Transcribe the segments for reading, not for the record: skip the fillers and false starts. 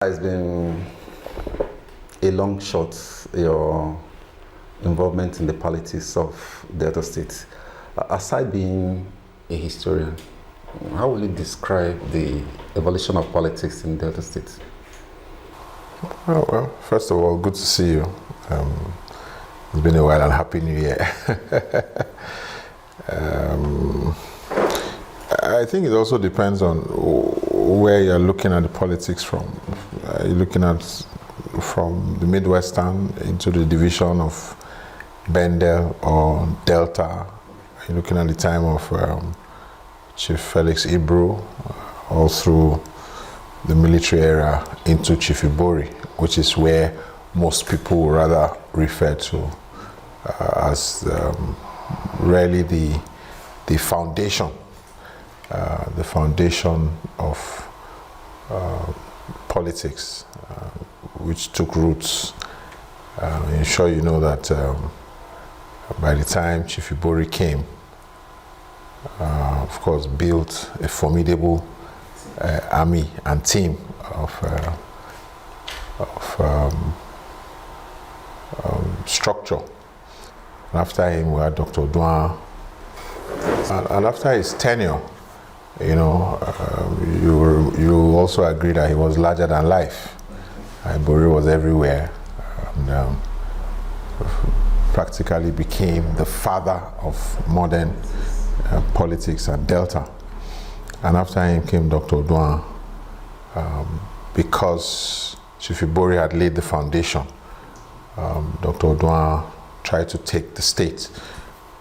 It's been a long shot, your involvement in the politics of Delta State. Aside being a historian, how will you describe the evolution of politics in Delta State? Well, first of all, good to see you. It's been a while and Happy New Year. I think it also depends on where you're looking at the politics from. You're looking at from the Midwestern into the division of Bendel or Delta. You're looking at the time of Chief Felix Ibru, all through the military era into Chief Ibori, which is where most people would rather refer to as really the foundation of politics, which took roots. I'm sure you know that by the time Chief Ibori came, of course, built a formidable army and team of structure. And after him, we had Dr. Douin, and after his tenure, you know, you also agree that he was larger than life. Ibori was everywhere, and practically became the father of modern politics at Delta. And after him came Dr. Douin, because Chief Ibori had laid the foundation. Dr. Douin tried to take the state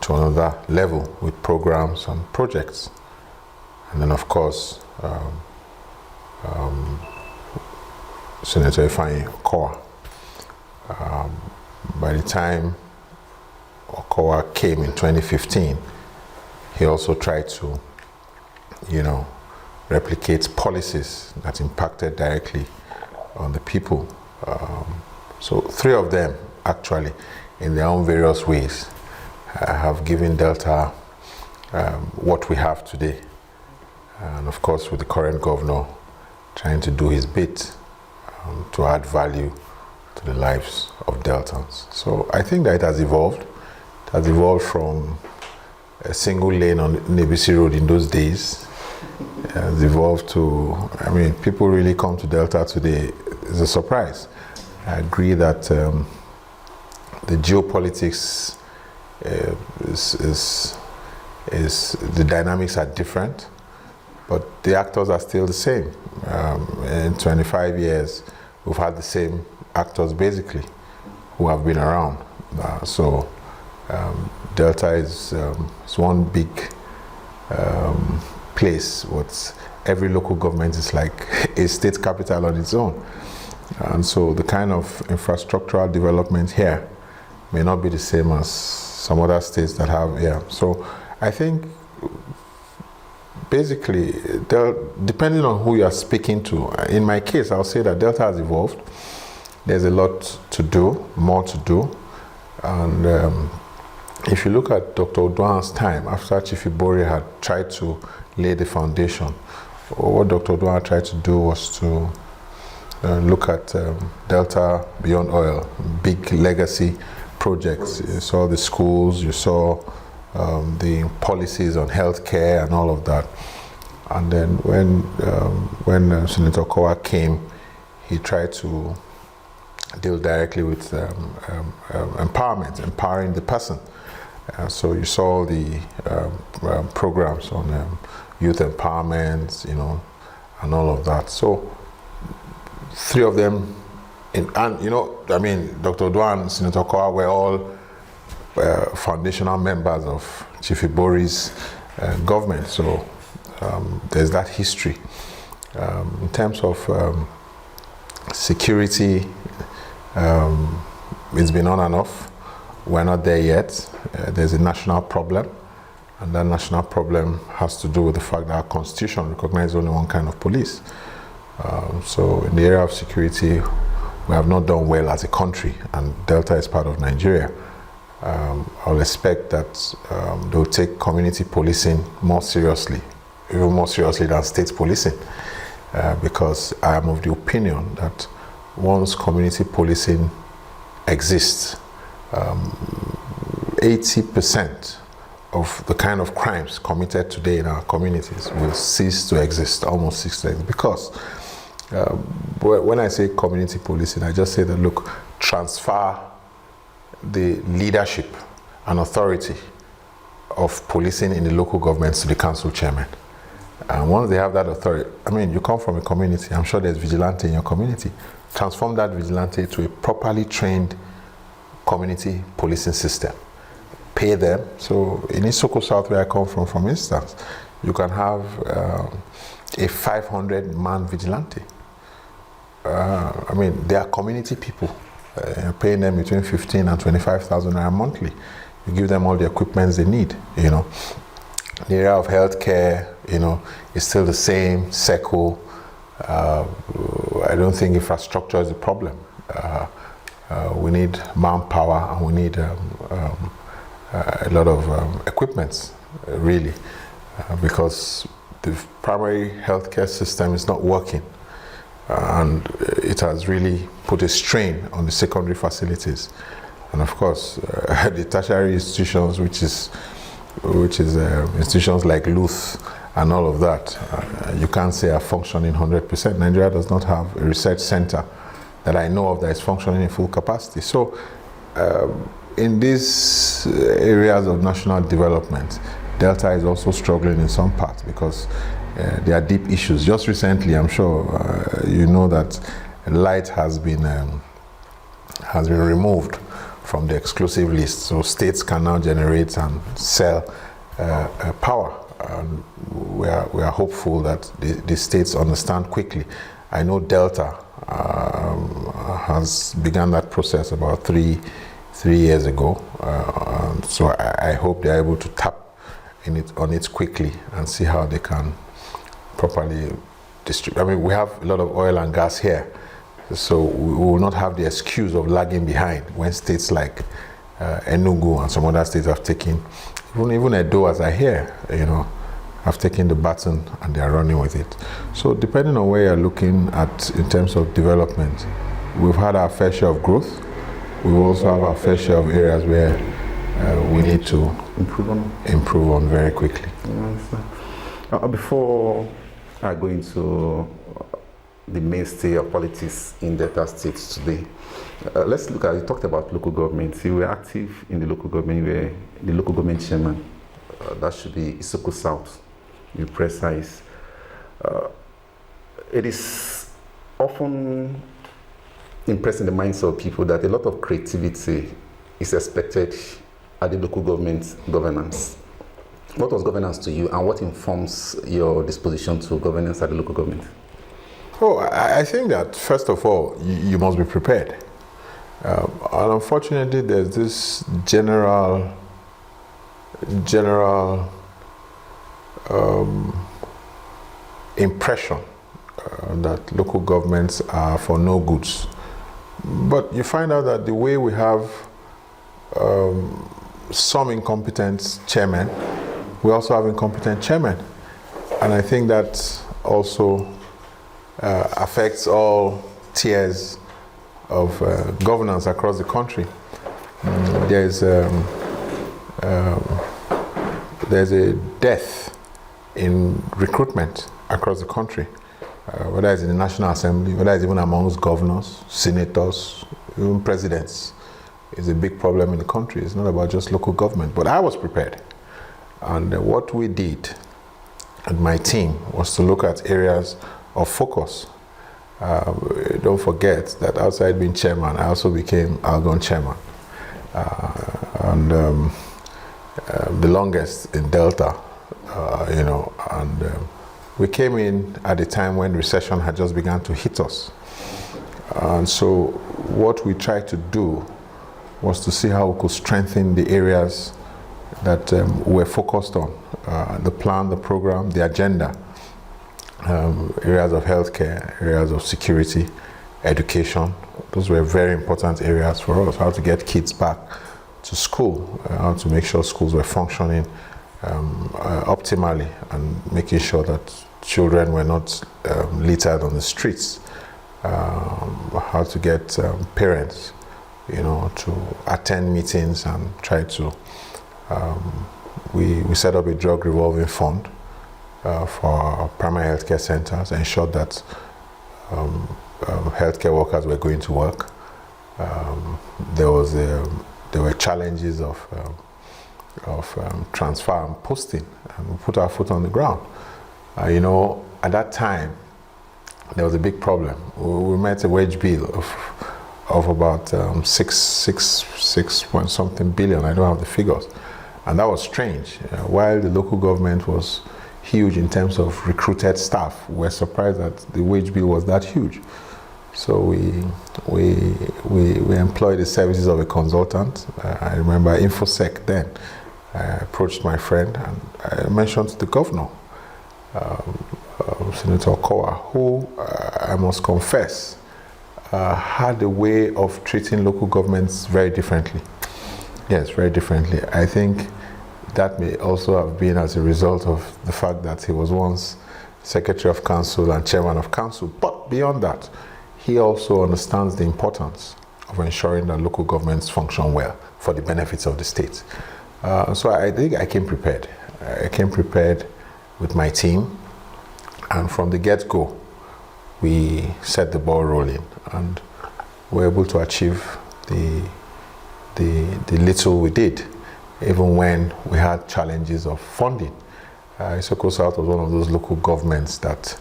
to another level with programs and projects. And then, of course, Senator Ifeanyi Okowa. By the time Okowa came in 2015, he also tried to, you know, replicate policies that impacted directly on the people. So three of them, actually, in their own various ways, have given Delta what we have today. And of course, with the current governor trying to do his bit to add value to the lives of Deltans. So I think that it has evolved. It has evolved from a single lane on Nebisi Road in those days. It has evolved to, I mean, people really come to Delta today. It's a surprise. I agree that the geopolitics is the dynamics are different, but the actors are still the same. In 25 years, we've had the same actors basically who have been around. So Delta is one big place. Every local government is like a state capital on its own. And so the kind of infrastructural development here may not be the same as some other states that have here. So I think basically, depending on who you are speaking to, in my case, I'll say that Delta has evolved. There's a lot to do, more to do. And if you look at Dr. Douin's time, after Chief Ibori had tried to lay the foundation, what Dr. Douin tried to do was to look at Delta Beyond Oil, big legacy projects. You saw the schools, you saw the policies on healthcare and all of that. And then when Senator Okowa came, he tried to deal directly with empowerment, empowering the person. So you saw the programs on youth empowerment, you know, and all of that. So three of them, and you know, I mean, Dr. Douin and Senator Okowa were all foundational members of Chief Ibori's government. So there's that history. In terms of security, it's been on and off. We're not there yet. There's a national problem, and that national problem has to do with the fact that our constitution recognizes only one kind of police. So in the area of security, we have not done well as a country, and Delta is part of Nigeria. I'll expect that they'll take community policing more seriously, even more seriously than state policing. because I am of the opinion that once community policing exists, 80% of the kind of crimes committed today in our communities will cease to exist, almost cease to exist. Because when I say community policing, I just say that, look, transfer the leadership and authority of policing in the local governments to the council chairman. And once they have that authority, I mean, you come from a community, I'm sure there's vigilante in your community. Transform that vigilante to a properly trained community policing system. Pay them. So in Ikpokpo South, where I come from, for instance, you can have a 500-man vigilante. I mean, they are community people. You're paying them between 15 and 25,000 naira monthly. You give them all the equipment they need, you know. The area of healthcare, you know, is still the same, SECO. I don't think infrastructure is a problem. We need manpower, and we need a lot of equipment, really, because the primary healthcare system is not working, and it has really put a strain on the secondary facilities, and of course the tertiary institutions, which is institutions like Luth and all of that, you can't say are functioning 100%. Nigeria does not have a research center that I know of that is functioning in full capacity. So in these areas of national development, Delta is also struggling in some parts because there are deep issues. Just recently, I'm sure you know that light has been removed from the exclusive list, so states can now generate and sell power. And we are hopeful that the states understand quickly. I know Delta has begun that process about three years ago, so I hope they're able to tap on it quickly and see how they can properly distribute. I mean, we have a lot of oil and gas here, so we will not have the excuse of lagging behind when states like Enugu and some other states have taken, even Edo, as I hear, you know, have taken the baton and they are running with it. So depending on where you're looking at in terms of development, we've had our fair share of growth. We also have our fair share of areas where we need to improve on very quickly. Before I go into the mainstay of politics in Delta states today, let's look at, you talked about local government. You were active in the local government, you were the local government chairman. That should be Ikpokpo South, to be precise. It is often impressing the minds of people that a lot of creativity is expected at the local government governance. What was governance to you, and what informs your disposition to governance at the local government? Oh, I think that first of all, you must be prepared. And unfortunately, there's this general impression that local governments are for no goods. But you find out that the way we have some incompetent chairmen, we also have incompetent chairmen. And I think that also affects all tiers of governance across the country. There's a dearth in recruitment across the country, whether it's in the National Assembly, whether it's even amongst governors, senators, even presidents. Is a big problem in the country. It's not about just local government. But I was prepared. And what we did, and my team, was to look at areas of focus. Don't forget that outside being chairman, I also became Algon chairman. The longest in Delta, you know, and we came in at a time when recession had just begun to hit us. And so what we tried to do was to see how we could strengthen the areas that we're focused on, the plan, the program, the agenda, areas of healthcare, areas of security, education. Those were very important areas for us, how to get kids back to school, how to make sure schools were functioning optimally, and making sure that children were not littered on the streets, how to get parents, to attend meetings and try to. We set up a drug revolving fund for our primary healthcare centers, ensured that healthcare workers were going to work. There were challenges of transfer and posting, and we put our foot on the ground. At that time, there was a big problem. We met a wage bill of about 6 point something billion. I don't have the figures, and that was strange. While the local government was huge in terms of recruited staff, we were surprised that the wage bill was that huge. So we employed the services of a consultant. I remember InfoSec then. I approached my friend and I mentioned to the governor, Senator Okowa, who I must confess had a way of treating local governments very differently. Yes, very differently. I think that may also have been as a result of the fact that he was once Secretary of Council and Chairman of Council. But beyond that, he also understands the importance of ensuring that local governments function well for the benefits of the state. So I think I came prepared. I came prepared with my team, and from the get-go, we set the ball rolling, and were able to achieve the little we did, even when we had challenges of funding. Isoko South was one of those local governments that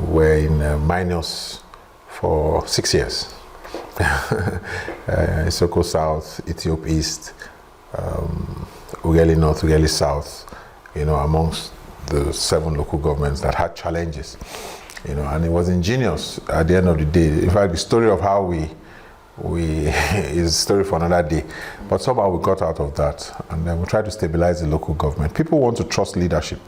were in minus for 6 years. Isoko South, Ethiopia East, Ughelli North, Ughelli South, amongst the 7 local governments that had challenges, and it was ingenious at the end of the day. In fact, the story of how we is a story for another day, but somehow we got out of that, and then we tried to stabilize the local government. People want to trust leadership,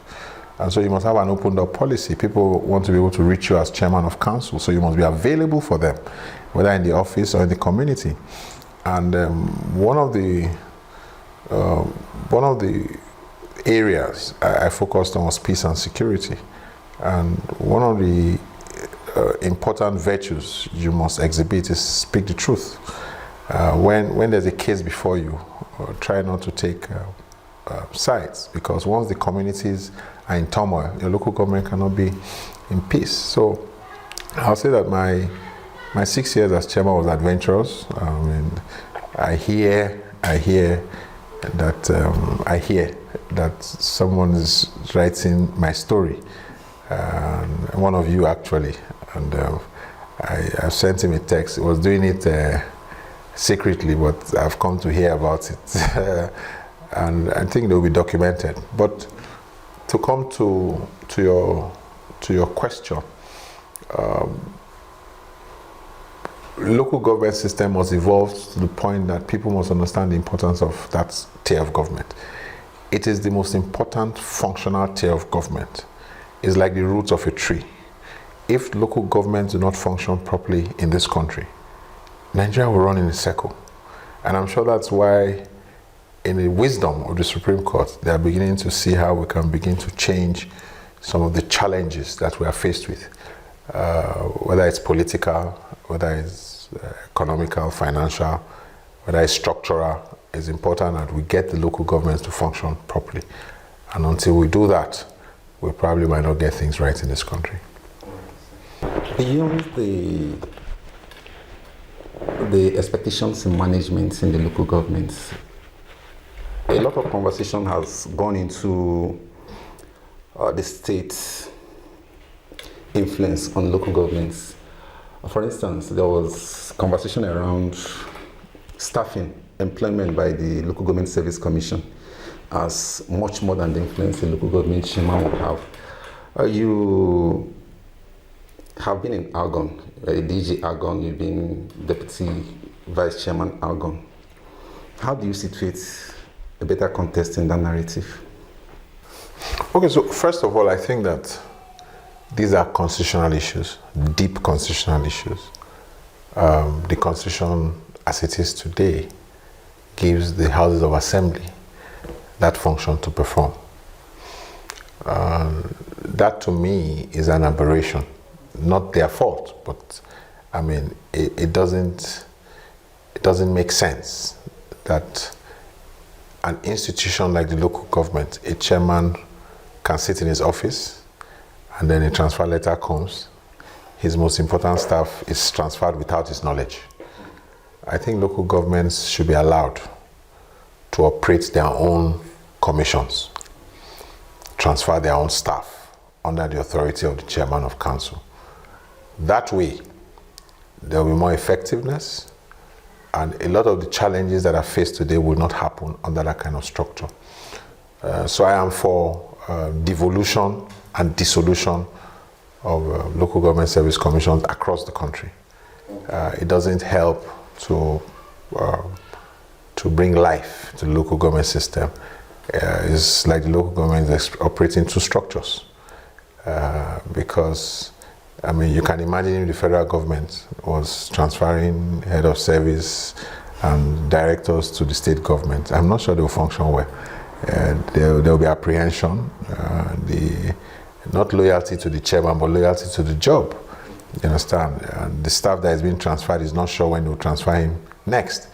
and so you must have an open door policy. People want to be able to reach you as chairman of council, so you must be available for them, whether in the office or in the community. And one of the areas I focused on was peace and security, and one of the important virtues you must exhibit is speak the truth. When there's a case before you, try not to take sides, because once the communities are in turmoil, your local government cannot be in peace. So I'll say that my 6 years as chairman was adventurous. I hear that someone is writing my story, one of you actually, and I sent him a text. He was doing it secretly, but I've come to hear about it, and I think they will be documented. But to come to your question, local government system must evolve to the point that people must understand the importance of that tier of government. It is the most important functional tier of government. It's like the roots of a tree. If local governments do not function properly in this country, Nigeria will run in a circle. And I'm sure that's why, in the wisdom of the Supreme Court, they are beginning to see how we can begin to change some of the challenges that we are faced with, whether it's political, whether it's economical, financial, whether it's structural. It's important that we get the local governments to function properly. And until we do that, we probably might not get things right in this country. Beyond the expectations in management in the local governments, a lot of conversation has gone into the state's influence on local governments. For instance, there was conversation around staffing, employment by the Local Government Service Commission as much more than the influence the local government chairman would have. You have been in Argon, DG Argon, you've been Deputy Vice Chairman Argon. How do you situate a better context in that narrative? Okay, so first of all, I think that these are constitutional issues, deep constitutional issues. The Constitution, as it is today, gives the Houses of Assembly that function to perform. that to me is an aberration. Not their fault, but I mean, it doesn't make sense that an institution like the local government, a chairman can sit in his office and then a transfer letter comes. His most important staff is transferred without his knowledge. I think local governments should be allowed to operate their own commissions, transfer their own staff under the authority of the chairman of council. That way, there will be more effectiveness, and a lot of the challenges that are faced today will not happen under that kind of structure. So I am for devolution and dissolution of local government service commissions across the country. It doesn't help to bring life to the local government system. It's like the local government is operating two structures. Because, I mean, you can imagine if the federal government was transferring head of service and directors to the state government, I'm not sure they will function well. There will be apprehension, not loyalty to the chairman, but loyalty to the job. You understand? And the staff that is being transferred is not sure when they will transfer him next.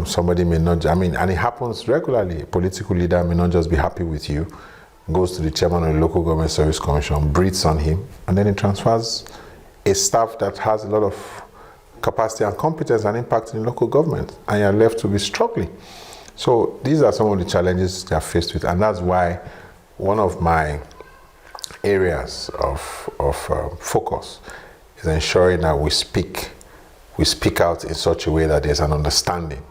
Somebody may not, I mean, and it happens regularly. A political leader may not just be happy with you, goes to the chairman of the local government service commission, breathes on him, and then he transfers a staff that has a lot of capacity and competence and impact in local government, and you're left to be struggling. So these are some of the challenges they are faced with, and that's why one of my areas of focus is ensuring that we speak out in such a way that there's an understanding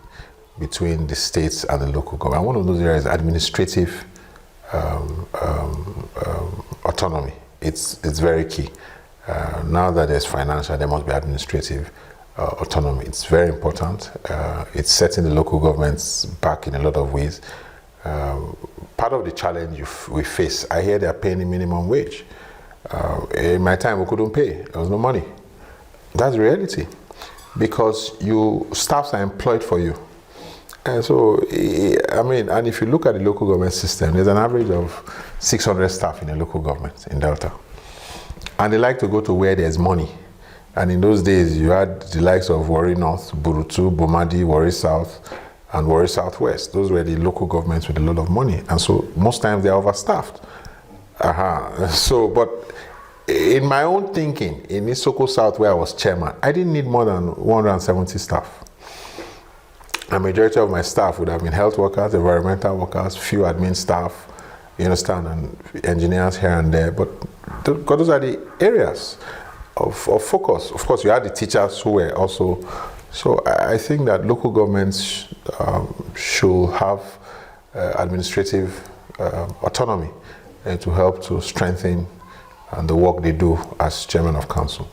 between the states and the local government. And one of those areas is administrative autonomy. It's very key. Now that there's financial, there must be administrative autonomy. It's very important. It's setting the local governments back in a lot of ways. Part of the challenge we face, I hear they're paying the minimum wage. In my time, we couldn't pay. There was no money. That's the reality. Because staffs are employed for you. And so, I mean, and if you look at the local government system, there's an average of 600 staff in a local government in Delta. And they like to go to where there's money. And in those days, you had the likes of Warri North, Burutu, Bomadi, Warri South, and Warri Southwest. Those were the local governments with a lot of money. And so most times they're overstaffed. So, but in my own thinking, in Isoko South where I was chairman, I didn't need more than 170 staff. A majority of my staff would have been health workers, environmental workers, few admin staff, you understand, and engineers here and there. But those are the areas of focus. Of course, you had the teachers who were also. So I think that local governments should have administrative autonomy to help to strengthen the work they do as chairman of council.